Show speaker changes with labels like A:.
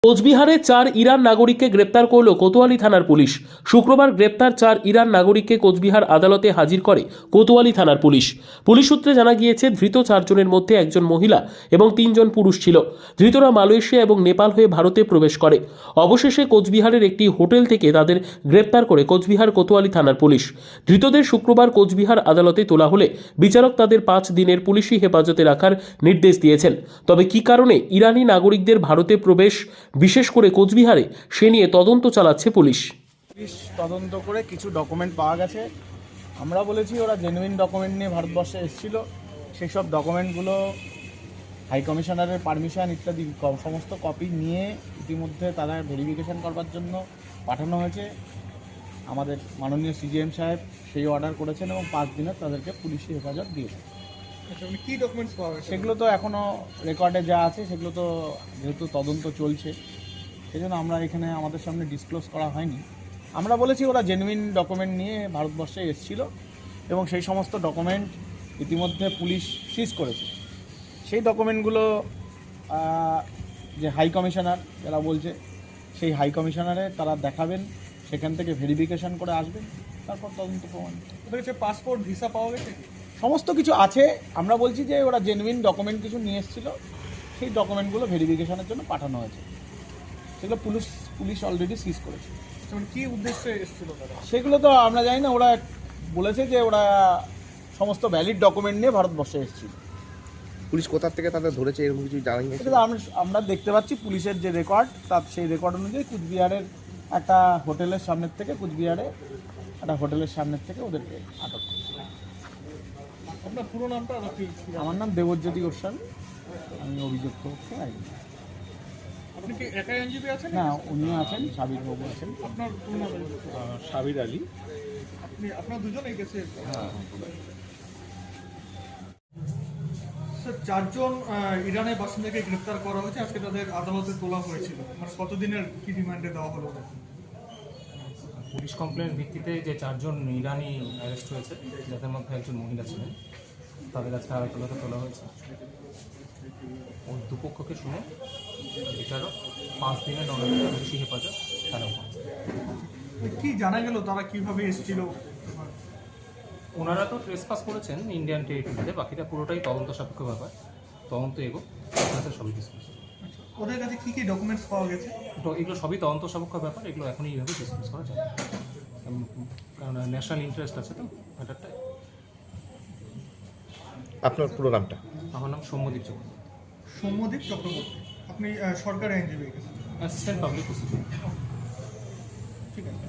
A: কোচবিহারে 4 ইরান নাগরিককে গ্রেপ্তার করল কোতোয়ালি থানার পুলিশ। শুক্রবার গ্রেপ্তার 4 ইরান নাগরিককে কোচবিহার আদালতে হাজির করে কোতোয়ালি থানার পুলিশ। পুলিশ সূত্রে জানা গিয়েছে, ধৃত 4 জনের মধ্যে একজন মহিলা এবং 3 জন পুরুষ ছিল। ধৃতরা মালয়েশিয়া এবং নেপাল হয়ে ভারতে প্রবেশ করে। অবশেষে কোচবিহারের একটি হোটেল থেকে তাদের গ্রেপ্তার করে কোচবিহার কোতোয়ালি থানার পুলিশ। ধৃতদের শুক্রবার কোচবিহার আদালতে তোলা হলে বিচারক তাদের 5 দিনের পুলিশি হেফাজতে রাখার নির্দেশ দিয়েছেন। তবে কী কারণে ইরানি নাগরিকদের ভারতে প্রবেশ, বিশেষ করে কোচবিহারে, সে নিয়ে তদন্ত চালাচ্ছে পুলিশ।
B: তদন্ত করে কিছু ডকুমেন্ট পাওয়া গেছে। আমরা বলেছি ওরা জেনুইন ডকুমেন্ট নিয়ে ভারতবর্ষে এসেছিল। সেই সব ডকুমেন্টগুলো হাই কমিশনারের পারমিশন ইত্যাদি সমস্ত কপি নিয়ে ইতিমধ্যে তারা ভেরিফিকেশন করবার জন্য পাঠানো হয়েছে। আমাদের মাননীয় সিজিএম সাহেব সেই অর্ডার করেছেন এবং 5 দিনের তাদেরকে পুলিশি হেফাজত দিয়েছে।
C: কি ডকুমেন্টস পাওয়া গেছে?
B: সেগুলো তো এখনও রেকর্ডে যা আছে সেগুলো তো যেহেতু তদন্ত চলছে সেই জন্য আমরা এখানে আমাদের সামনে ডিসক্লোজ করা হয়নি। আমরা বলেছি ওরা জেনুইন ডকুমেন্ট নিয়ে ভারতবর্ষে এসেছিল এবং সেই সমস্ত ডকুমেন্ট ইতিমধ্যে পুলিশ সিজ করেছে। সেই ডকুমেন্টগুলো যে হাই কমিশনার যারা বলছে সেই হাই কমিশনারে তারা দেখাবেন, সেখান থেকে ভেরিফিকেশন করে আসবেন, তারপর তদন্ত প্রমাণ।
C: ওদের কাছে পাসপোর্ট, ভিসা পাওয়া গেছে?
B: সমস্ত কিছু আছে। আমরা বলছি যে ওরা জেনুইন ডকুমেন্ট কিছু নিয়ে এসেছিল, সেই ডকুমেন্টগুলো ভেরিফিকেশনের জন্য পাঠানো হয়েছে। সেগুলো পুলিশ অলরেডি সিজ করেছে।
C: কী উদ্দেশ্যে এসেছিল তারা?
B: সেগুলো তো আমরা জানি না। ওরা বলেছে যে ওরা সমস্ত ভ্যালিড ডকুমেন্ট নিয়ে ভারতবর্ষে এসেছিল।
D: পুলিশ কোথা থেকে তাদের ধরেছে এরকম কিছু জানা গেছে?
B: সেটা আমরা দেখতে পাচ্ছি পুলিশের যে রেকর্ড, তার সেই রেকর্ড অনুযায়ী কুচবিহারের একটা হোটেলের সামনের থেকে ওদেরকে আটক করেছে।
C: আপনার পুরো নামটা?
B: আমার নাম দেবজ্যোতি গোস্বামী, আমি অভিযুক্ত হচ্ছে।
C: আপনি কি একাই আইনজীবী আছেন?
B: না, উনিও আছেন, সাবির বাবু আছেন।
C: আপনার পুরো নাম?
B: সাবির আলী।
C: আপনার দুজন এই কেসে? স্যার, 4 জন ইরানের বাসিন্দাকে গ্রেপ্তার করা হয়েছে। আজকে তাদের আদালতে তোলা হয়েছিল। মানে কতদিনের কি রিমান্ডে দেওয়া হলো?
E: পুলিশ কমপ্লেনের ভিত্তিতে যে 4 জন ইরানি অ্যারেস্ট হয়েছে, যাদের মধ্যে একজন মহিলা ছিলেন, তাদের আজকে আদালতে তোলা হয়েছে। ওই দুপক্ষকে শুনে বিচারক 5 দিনের পুলিশি হেফাজত তারাও
C: কি জানা গেল তারা কিভাবে এসেছিল?
E: ওনারা তো ট্রেসপাস করেছেন ইন্ডিয়ান টেরিটরিতে, বাকিটা পুরোটাই তদন্ত সাপেক্ষ ব্যাপার। তদন্ত এগো সবই ডিসকাস।
C: ওদের কাছে কি কি ডকুমেন্টস পাওয়া গেছে?
E: তো এগুলো সবই তদন্ত সাপেক্ষ ব্যাপার, এগুলো এখনই এইভাবে ডিসকাস করা যায়, কারণ ন্যাশনাল ইন্টারেস্ট আছে তো ম্যাটারটায়।
D: আপনার পুরো নামটা?
E: আমার নাম সৌম্যদীপ চক্রবর্তী।
C: সৌম্যদীপ চক্রবর্তী। আপনি সরকারি আইনজীবী?
E: Assistant public prosecutor.
C: ঠিক আছে।